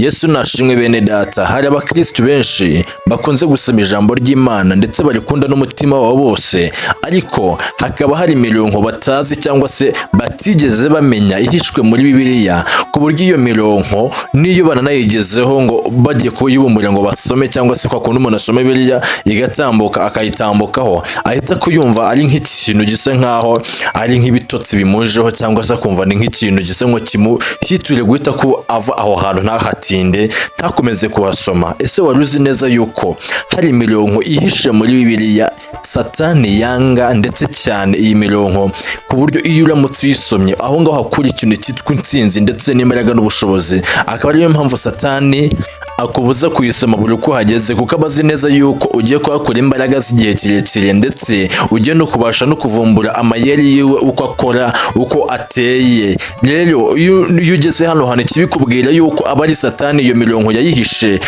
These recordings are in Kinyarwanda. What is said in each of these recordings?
Yesu nashimwe bene data. Hari abakristo benshi bakunze gusoma ijambo ry'Imana ndetse barikunda n'umutima wabo bose, ariko hakaba hari imirongo batazi cyangwa se batigeze bamenya ihishwe muri Bibiliya, ku buryo iyo mirongo niyo bananayigezeho ngo bagiye kuyibumbura ngo basome, cyangwa se kwa kundi umuntu asoma Bibiliya igatambuka akayitambukaho ahita kuyumva ari nk'ikintu gisa nkaho ari nk'ibitotsi bimujeho, cyangwa se kumva ni nk'ikintu gisa nko kimuhitire guhita ko ava aho hantu ntahatinde ntakomeze kuhasoma. Ese wari uzi neza yuko hari imirongo ihishe muri Bibiliya Satani yanga ndetse cyane iyi mirongo, ku buryo iyo uramutse uyisomye aho ngaho hakura ikintu cyitwa intsinzi ndetse n'imbaraga n'ubushobozi? Akaba ariyo mpamvu Satani akubuza kuyisoma buri uko hageze, kuko abazi neza yuko ugiye kuhakura imbaraga z'igihe kirekire, ndetse ugiye no kubasha no kuvumbura amayeri yiwe uko akora, uko ateye. Rero iyo ugeze hano hantu kibikubwira yuko aba ari Satani iyo mirongo yayihishe,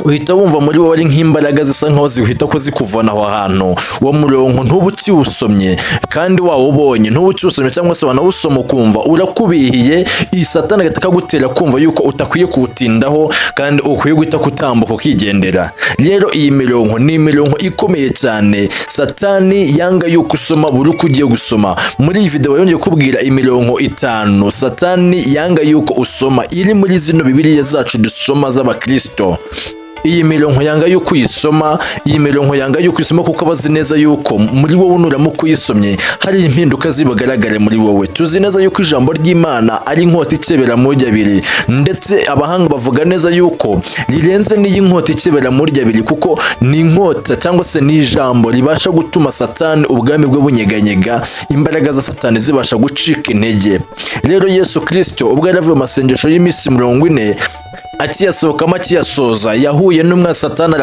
uhita wumva muri wowe ari nk'imbaraga zisa nkaho zihita ko zikuvana aho hantu. Uwo murongo ntuba ukiwusomye kandi wawubonye, ntuba ukiwusomye cyangwa se wanawusoma ukumva urakubihiye, iyi Satani agahita akagutera kumva yuko utakwiye kuwutindaho kandi ukwiye guhita kutambuka ukigendera. Rero iyi mirongo ni imirongo ikomeye cyane Satani yanga yuko usoma buri uko ugiye gusoma. Muri iyi video yongeye kubwira imirongo 5 Satani yanga yuko usoma iri muri zino Bibiliya zacu dusoma z'abakristo. Iyi mirongo yanga yuko uyisoma, iyi mirongo yanga yuko uyisoma kuko abazi neza yuko muri wowe nuramuka uyisomye hari impinduka zibagaragare muri wowe. Tuzi neza yuko ijambo ry'Imana ari inkota ikebera mu rya abiri, ndetse abahanga bavuga neza yuko rirenze n'iyi nkota ikebera mu rya abiri, kuko ni inkota cyangwa se ni ijambo ribasha gutuma Satani ubwami bwe bunyeganyega, imbaraga za Satani zibasha gucika intege. Rero Yesu Kristo ubwo yaravuye mu masengesho y'iminsi 40 akiyasohokamo akiyasoza, yahuye n'umwa Satani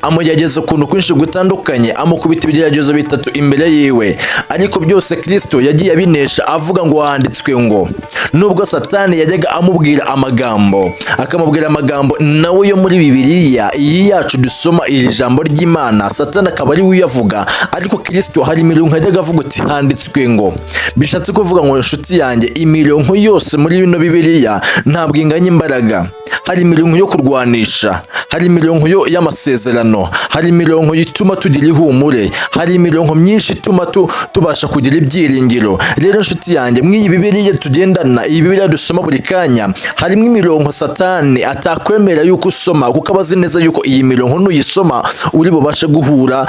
amugerageza ukuntu kwinshi gutandukanye, amukubita ibigeragezo 3 imbere yiwe, ariko byose Kristo yagiye abinesha avuga ngo handitswe ngo. Nubwo Satani yajyaga amubwira amagambo, akamubwira amagambo nawe yo muri Bibiliya iyi yacu dusoma, iri jambo ry'Imana Satani akaba ari uyavuga, ariko Kristo hari imirongo yajyaga avuga ati handitswe ngo. Bishatse kuvuga ngo inshuti yanjye, imirongo yose muri bino Bibiliya ntabwo inganya imbaraga. Hari imirongo yo kurwanisha, hari imirongo y'amasezerano, hari imirongo ituma tugira ihumure, hari imirongo myinshi ituma tubasha kugira ibyiringiro. Rero inshuti yanjye, mw'iyi Bibiliya tugendana, iyi Bibiliya dusoma buri kanya, harimo imirongo Satani atakwemera yuko usoma, kuko abazi neza yuko iyi mirongo nuyisoma uri bubashe guhura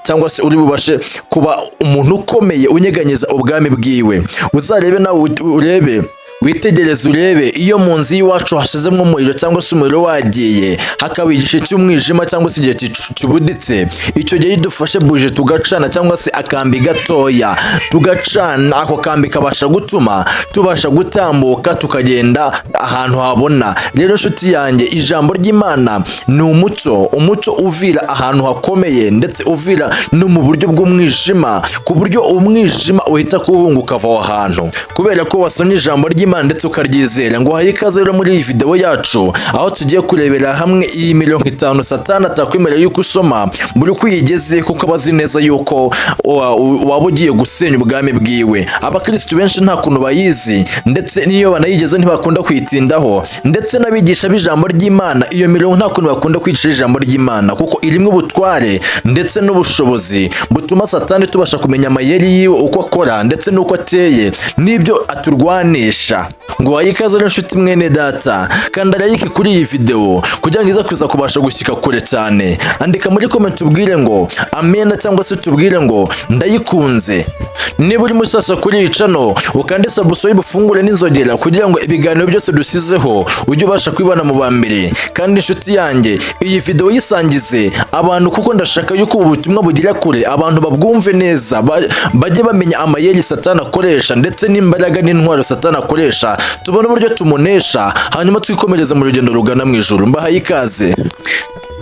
cyangwa se uri bubashe kuba umuntu ukomeye unyeganyeza ubwami bwiwe. Uzarebe nawe urebe, witegereze urebe, iyo mu nzu y'iwacu hashizemo umuriro cyangwa se umuriro wagiye, hakaba igice cy'umwijima cyangwa se igihe kibuditse, icyo gihe dufashe buje tugacana cyangwa se akambi gatoya tugacana, ako kambi kabasha gutuma tubasha gutambuka tukagenda ahantu habona. Rero nshuti yanjye, ijambo ry'Imana ni umucyo uvira ahantu hakomeye, ndetse uvira no mu buryo bw'umwijima, ku buryo umwijima uhita kuhunguka ava aho hantu, kubera ko wasomye ijambo ry'Imana ndetse ukaryizera. Ngo haye ikaze rero muri iyi video yacu, aho tugiye kurebera hamwe iyi mirongo 5 Satani atakwemera yuko usoma buri uko uyigeze, kuko abazi neza yuko waba ugiye gusenya ubwami bwiwe. Abakristo benshi nta kuntu bayizi, ndetse niyo banayigeze ntibakunda kuyitindaho, ndetse n'abigisha b'ijambo ry'Imana iyo mirongo nta kuntu bakunda kwigisha ijambo ry'Imana, kuko irimo ubutware ndetse n'ubushobozi butuma Satani tubasha kumenya amayeri yiwe uko akora ndetse n'uko ateye n'ibyo aturwanisha. Ngo wayikaze rero nshuti mwene data, kanda like kuri iyi video kugira ngo iza kuza kubasha gushyika kure cyane. Andika muri comment ubwire ngo amen, cyangwa se tubwire ngo ndayikunze. Niba uri musasa kuri iyi channel, ukande subscribe ufungure n'inzogera kugira ngo ibiganiro byose dusizeho ujye ubasha kwibana mu bambere. Kandi inshuti yanjye, iyi video yisangize abantu, kuko ndashaka yuko ubu butumwa bugira kure, abantu babwumve neza, bajye bamenya amayeri Satani akoresha ndetse n'imbaraga n'intwaro Satani akoresha, tubone uburyo tumunesha, hanyuma twikomereza mu rugendo rugana mu ijuru. Mbahaye ikaze.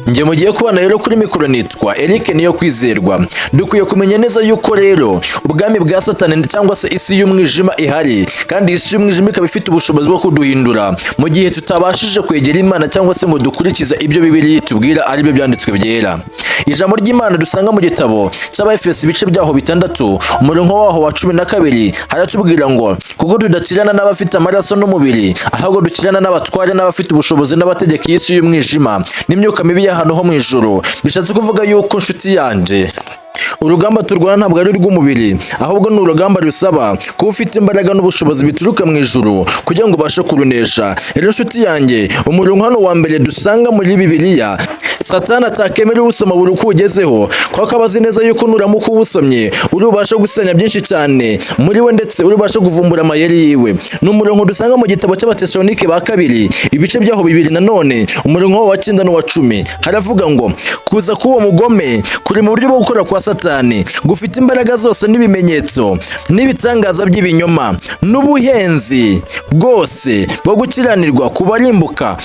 Nge mugiye kubana rero kuri mikoro nitwa Eric niyo kwizerwa. Dukwiye kumenya neza yuko rero ubwami bwa Satani cyangwa se isi y'umwijima ihari, kandi isi y'umwijima ikaba ifite ubushobozi bwo kuduhindura mu gihe tutabashije kwegera Imana cyangwa se ngo dukurikiza ibyo Bibiliya itubwira ari byo byanditswe byera. Ijambo ry'Imana dusanga mu gitabo cy'Abefeso ibice byaho 6 umurongo waho wa 12 haratubwira ngo kuko tudakirana n'abafite amaraso n'umubiri ahubwo dukirana n'abatware n'abafite ubushobozi n'abategeka y'isi y'umwijima n'imyuka mibi y'ahantu ho mu ijuru. Bishatse kuvuga yuko nshuti yanje urugamba turwana ntabwo ari rw'umubiri ahubwo ni urugamba rusaba kuba ufite imbaraga n'ubushobozi bituruka mu ijuru kugira ngo ubashe kurunesha. Rero nshuti yanjye umurongo hano wa mbere dusanga muri Bibiliya Satani atakemera usoma buri uko ugezeho kuko abazi neza yuko nuramuka uwusomye urubasha gusenya byinshi cyane muri we ndetse urubasha kuvumbura amayeri yiwe. Ni umurongo dusanga mu gitabo cy'Abatesalonike ba kabiri ibice byaho 2 nanone umurongo wa 9 n'uwa 10 haravuga ngo kuza k'uwo mugome kuri mu buryo bwo gukora kwa Satani gufite imbaraga zose n'ibimenyetso n'ibitangaza by'ibinyoma n'ubuhenzi bwose bwo gukiranirwa kubarimbuka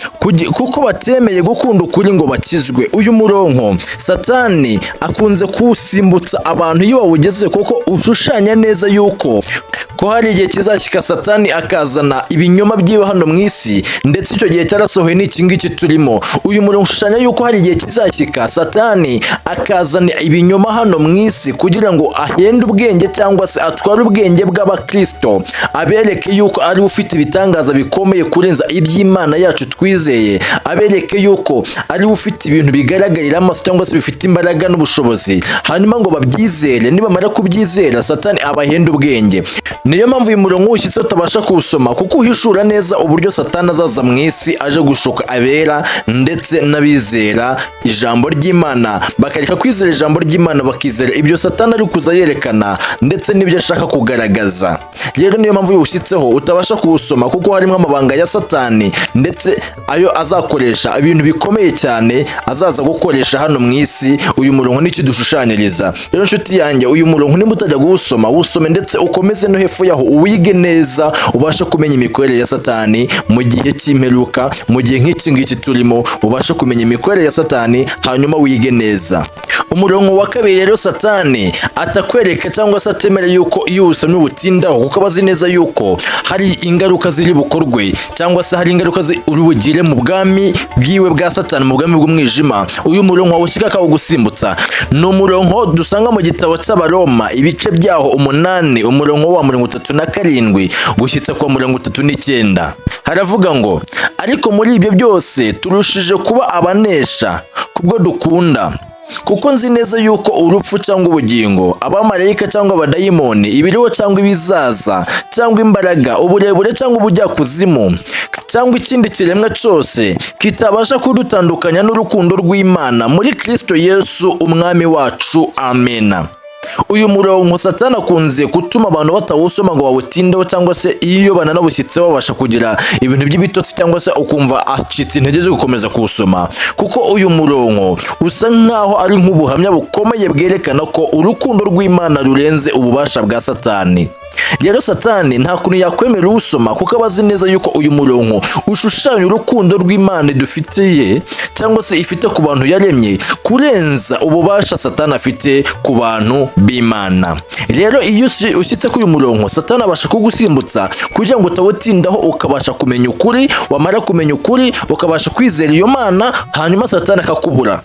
kuko batemeye gukunda ukuri ngo bakizwe. Uyu murongo Satani akunze kuwusimbutsa abantu iyo wawugeze kuko ushushanya neza yuko ko hari igihe kizashyika Satani akazana ibinyoma byiwe hano mu isi ndetse icyo gihe cyarasohoye n'iki ngiki turimo. Uyu murongo ushanya yuko hari igihe kizashyika Satani akazana ibinyoma hano mu isi kugira ngo ahende ubwenge cyangwa se atware ubwenge bw'abakristo abereke yuko ari ufite ibitangaza bikomeye kurenza iby'Imana yacu twizeye, abereke yuko ari ufite ibintu bigaragarira amaso cyangwa se bifite imbaraga n'ubushobozi, hanyuma ngo babyizere. Nibamara kubyizera Satani abahenda ubwenge. Niyo mpamvu uyu murongo ushyitse utabasha kuwusoma kuko uhishura neza uburyo Satani azaza mu isi aje gushuka abera ndetse n'abizera ijambo ry'Imana bakareka kwizera ijambo ry'Imana bakizera ibyo Satani ari kuza yerekana ndetse n'ibyo ashaka kugaragaza. Rero niyo mpamvu uwushyitseho utabasha kuwusoma kuko harimo amabanga ya Satani ndetse ayo azakoresha ibintu bikomeye cyane azaza gukoresha hano mu isi. Uyu murongo n'iki dushushanyiriza. Rero nshuti yanjye uyu murongo nimba utajya guwusoma wusome ndetse ukomeze no hepfo yaho uwige neza ubasha kumenya imikorere ya Satani mu gihe cy'imperuka, mu gihe nk'iki ngiki turimo ubasha kumenya imikorere ya Satani hanyuma wige neza. Umurongo wa kabiri rero Satani atakwereka cyangwa se atemera yuko iyo usomye ubutindaho kuko abazi neza yuko hari ingaruka ziri bukorwe cyangwa se hari ingaruka uri bugire mu bwami bwiwe bwa Satani, mu bwami bw'umwijima. Uyu murongo wawushyika akawugusimbutsa. Ni umurongo dusanga mu gitabo cy'Abaroma ibice byaho 8 umurongo wa 37 gushyitsa kwa 39 haravuga ngo ariko muri ibyo byose turushije kuba abanesha kubwo dukunda kuko nzi neza yuko urupfu cyangwa ubugingo, abamarayika cyangwa abadayimoni, ibiriho cyangwa ibizaza cyangwa imbaraga, uburebure cyangwa ubujyakuzimu cyangwa ikindi kiremwa cyose kitabasha kudutandukanya n'urukundo rw'Imana muri Kristo Yesu umwami wacu. Amena. Uyu murongo Satani akunze gutuma abantu batawusoma ngo bawutindeho cyangwa se iyo bananabushyitseho babasha kugira ibintu by'ibitotsi cyangwa se ukumva acitse intege zo gukomeza kuwusoma kuko uyu murongo usa nkaho ari nk'ubuhamya bukomeye bwerekana ko urukundo rw'Imana rurenze ububasha bwa Satani. Rero Satani nta kuntu yakwemera usoma kuko abazi neza yuko uyu murongo ushushanya urukundo rw'Imana dufitiye cyangwa se ifite ku bantu yaremye kurenza ububasha Satani afite ku bantu b'Imana. Rero iyo ushyitse kuri uyu murongo Satani abasha kugusimbutsa kugira ngo utawutindaho ukabasha kumenya ukuri, wamara kumenya ukuri ukabasha kwizera iyo Mana hanyuma Satani akakubura.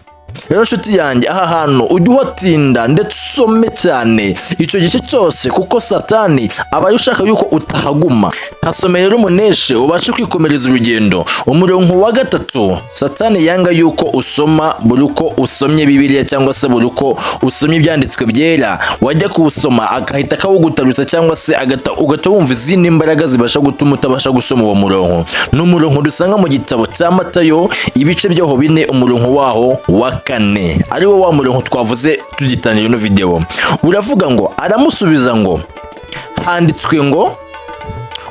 Rero nshuti yanjye aha hantu ujye uhatinda ndetse usome cyane icyo gice cyose kuko Satani aba ushaka yuko utahaguma. Hasome rero umuneshe ubashe kwikomereza urugendo. Umurongo wa 3 Satani yanga yuko usoma buri uko usomye Bibiliya cyangwa se buri uko usomye ibyanditswe byera wajya kuwusoma agahita kawugutarutsa cyangwa se ugata wumva izindi imbaraga zibasha gutuma utabasha gusoma uwo murongo. Ni umurongo dusanga mu gitabo cya Matayo ibice byaho 4 umurongo waho wa 4 ari wo wa murongo twavuze tugitangira no video. Uravuga ngo aramusubiza ngo handitswe ngo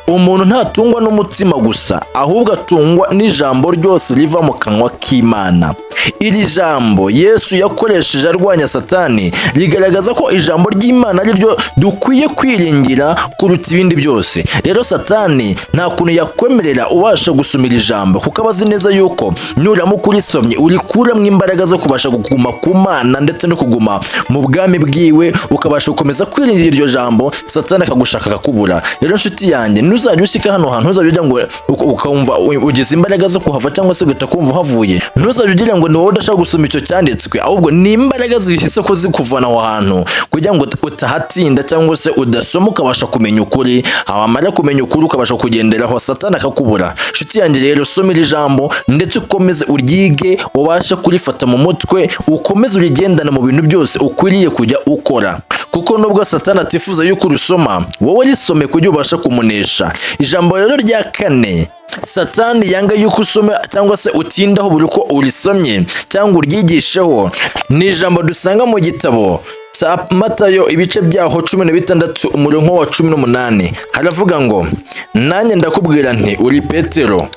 umuntu ntatungwa n'umutima gusa ahubwo atungwa n'ijambo ryose riva mu kanwa k'Imana. Iri jambo Yesu yakoresheje arwanya Satani rigaragaza ko ijambo ry'Imana ari ryo dukwiye kwiringira kuruta ibindi byose. Rero Satani nta kuntu yakwemerera ubasha gusumira ijambo kuko abazi neza yuko nuramuka urisomye urikuramwo imbaraga zo kubasha kuguma ku Mana ndetse no kuguma mu bwami bwiwe ukabasha gukomeza kwiringira iryo jambo Satani akagushaka akakubura. Rero nshuti yanjye ntuzajya ushyika hano hantu ntuzajya ugira ngo ukumva ugize imbaraga zo kuhava cyangwa se ugahita kumva uhavuye. Ntuzajya ugira ngo satani wowe udashaka gusoma icyo cyanditswe, ahubwo ni imbaraga zihise ko zikuvana aho hantu kugira ngo utahatinda cyangwa se udasoma ukabasha kumenya ukuri, wamara kumenya ukuri ukabasha kugenderaho satani akakubura. Nshuti yanjye rero, soma iri jambo ndetse ukomeze uryige, ubasha kurifata mu mutwe, ukomeze urigendana mu bintu byose ukwiriye kujya ukora, kuko nubwo satani atifuza yuko urusoma, wowe risome kugira ubasha kumunesha. Ijambo rero rya kane satani yanga yuko usoma cyangwa se utindaho buri uko urisomye cyangwa uryigisheho, ni ijambo dusanga mu gitabo cya Matayo ibice byaho 16 umurongo wa 18. Haravuga ngo, nanjye ndakubwira nti uri Petero,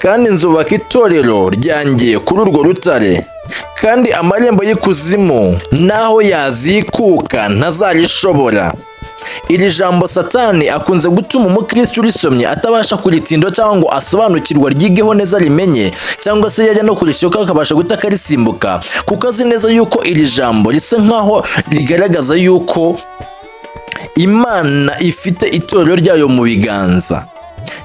kandi nzubaka itorero ryanjye kuri urwo rutare, kandi amarembo y'ikuzimu naho yazikuka ntazarishobora. Iri jambo satani akunze gutuma umukristo urisomye atabasha kuritinda cyangwa ngo asobanukirwa ryigeho neza rimenye, cyangwa se yajya no kurishoka akabasha gutaka risimbuka, kuko azi neza yuko iri jambo risa nkaho rigaragaza yuko Imana ifite itorero ryayo mu biganza.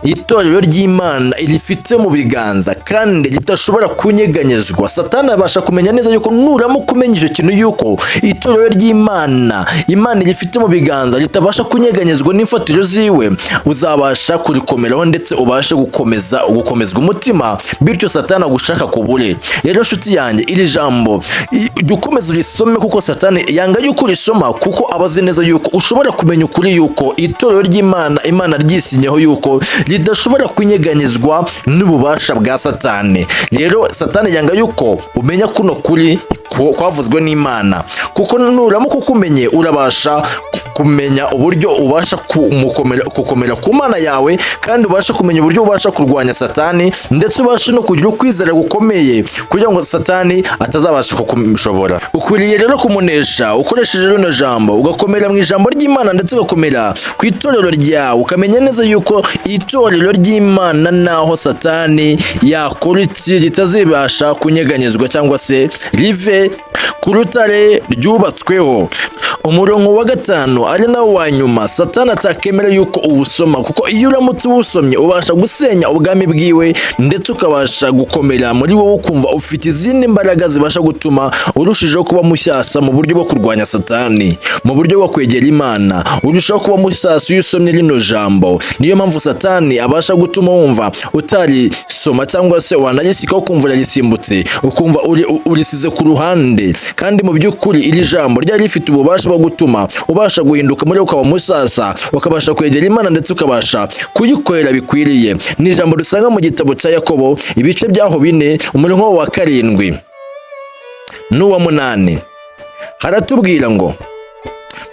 Itorero ry'Imana irifite mu biganza kandi ritashobora kunyeganyezwa. Satani abasha kumenya neza yuko nuramuka umenya icyo kintu yuko itorero ry'Imana Imana irifite mu biganza ritabasha kunyeganyezwa n'imfatiro ziwe, uzabasha kurikomeraho ndetse ubashe gukomezwa umutima, bityo satani agushaka kubure. Rero nshuti yanjye, iri jambo jya ukomeza urisome, kuko satani yanga yuko urisoma, kuko abazi neza yuko ushobora kumenya ukuri yuko itorero ry'Imana Imana ryisinyeho yuko ridashobora kunyeganyezwa n'ububasha bwa satani. Rero satani yanga yuko umenya kuno kuri kwavuzwe n'Imana, kuko nuramuka ukumenye urabasha kumenya uburyo ubasha gukomera ku Mana yawe, kandi ubasha kumenya uburyo ubasha kurwanya satani, ndetse ubasha no kugira ukwizera gukomeye kugira ngo satani atazabasha kukushobora. Ukwiriye rero kumunesha ukoresheje rino jambo, ugakomera mu ijambo ry'Imana ndetse ugakomera ku itorero ryawe, ukamenya neza yuko itorero ry'Imana naho satani yakora iki ritazibasha kunyeganyezwa cyangwa se rive ku rutare ryubatsweho. Umurongo wa 5 ari nawo wa nyuma satani atakemera yuko uwusoma, kuko iyo uramutse uwusomye ubasha gusenya ubwami bwiwe, ndetse ukabasha gukomera muri wowe ukumva ufite izindi mbaraga zibasha gutuma urushijeho kuba mushyasa mu buryo bwo kurwanya satani, mu buryo bwo kwegera Imana, urushaho kuba mushyasa iyo usomye rino jambo. Niyo mpamvu satani abasha gutuma wumva utarisoma cyangwa se wanarisikaho ukumva urarisimbutse, ukumva urisize ku ruhande, kandi mu by'ukuri iri jambo ryari rifite ububasha bwo gutuma ubasha guhinduka muri ukaba musasa, ukabasha kwegera Imana ndetse ukabasha kuyikorera bikwiriye. Ni ijambo dusanga mu gitabo cya Yakobo ibice byaho 4 umurongo wa 7 n'uwa 8. Haratubwira ngo,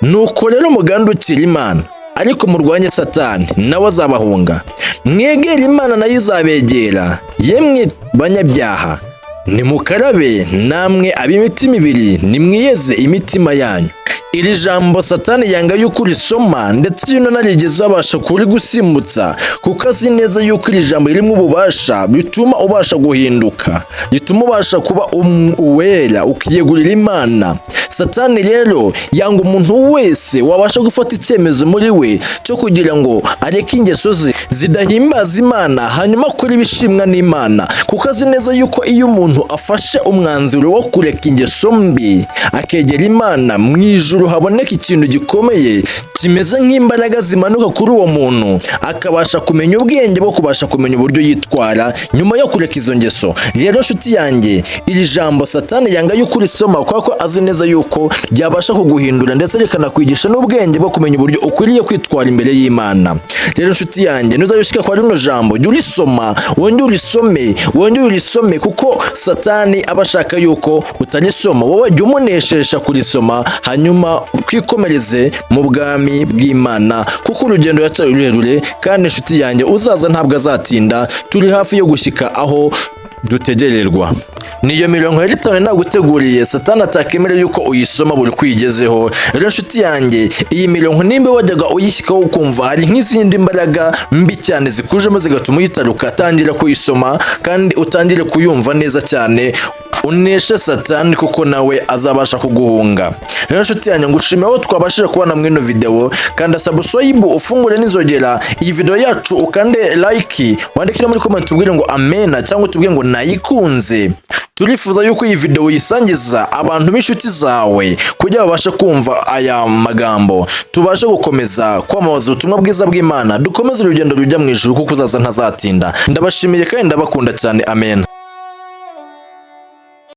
nuko rero mugandukira Imana, ariko murwanye satani nawe azabahunga. Mwegera Imana nayo izabegera. Yemwe banyabyaha, nimukarabe namwe ab'imitima ibiri, nimwiyeze imitima yanyu. Iri jambo satani yanga yuko urisoma, ndetse iyo narigeze abasha kuri gusimbutsa, kuko azi neza yuko iri jambo ririmo ububasha bituma ubasha guhinduka, bituma ubasha kuba uwera ukiyegurira Imana. Satani rero yanga umuntu wese wabasha gufata icyemezo muri we cyo kugira ngo areke ingeso ze zidahimbaza Imana, hanyuma kuri bishimwa n'Imana, kuko azi neza yuko iyo umuntu afashe umwanzuro wo kureka ingeso mbi akegera Imana, mu ijuru haboneka ikintu gikomeye kimeze nk'imbaraga zimanuka kuri uwo muntu, akabasha kumenya ubwenge bwo kubasha kumenya uburyo yitwara nyuma yo kureka izo ngeso. Rero nshuti yanjye, iri jambo satani yanga yuko urisoma, kuko azi neza yuko ryabasha kuguhindura ndetse rikanakwigisha n'ubwenge bwo kumenya uburyo ukwiriye kwitwara imbere y'Imana. Rero nshuti yanjye, nuzabishika kwa rino jambo, jya urisoma, wongere urisome, kuko satani abashaka yuko utarisoma. Wowe jya umunesheje kurisoma, hanyuma twikomereze mu bwami bw'Imana, kuko urugendo yacyari rurerure, kandi nshuti yanjye uzaza ntabwo azatinda. Turi hafi yo gushyika aho dutegererwa. Niyo mirongo ya 5 naguteguriye satani atakemera yuko uyisoma buri kwigezeho. Rero nshuti yanjye, iyi mirongo nimba wajyaga uyishyikaho ukumva hari nk'izindi mbaraga mbi cyane zikujemo zigatuma uyitaruka, tangira kuyisoma kandi utangire kuyumva neza cyane, uneshe satani kuko nawe azabasha kuguhunga. Rero nshuti yanjye, ngushimiye aho twabashije kubana muri ino video, kandi subscribe ufungure n'inzogera iyi video yacu, ukande like, wandikire muri comment ubwire ngo amen cyangwa tubwire ngo nayikunze. turifuza yuko iyi video uyisangiza abantu b'inshuti zawe kugira babashe kumva aya magambo, tubashe gukomeza kwamamaza ubutumwa bwiza bw'Imana, dukomeze urugendo rujya mu ijuru kuko uzaza ntazatinda. Ndabashimiye kandi ndabakunda cyane, amen.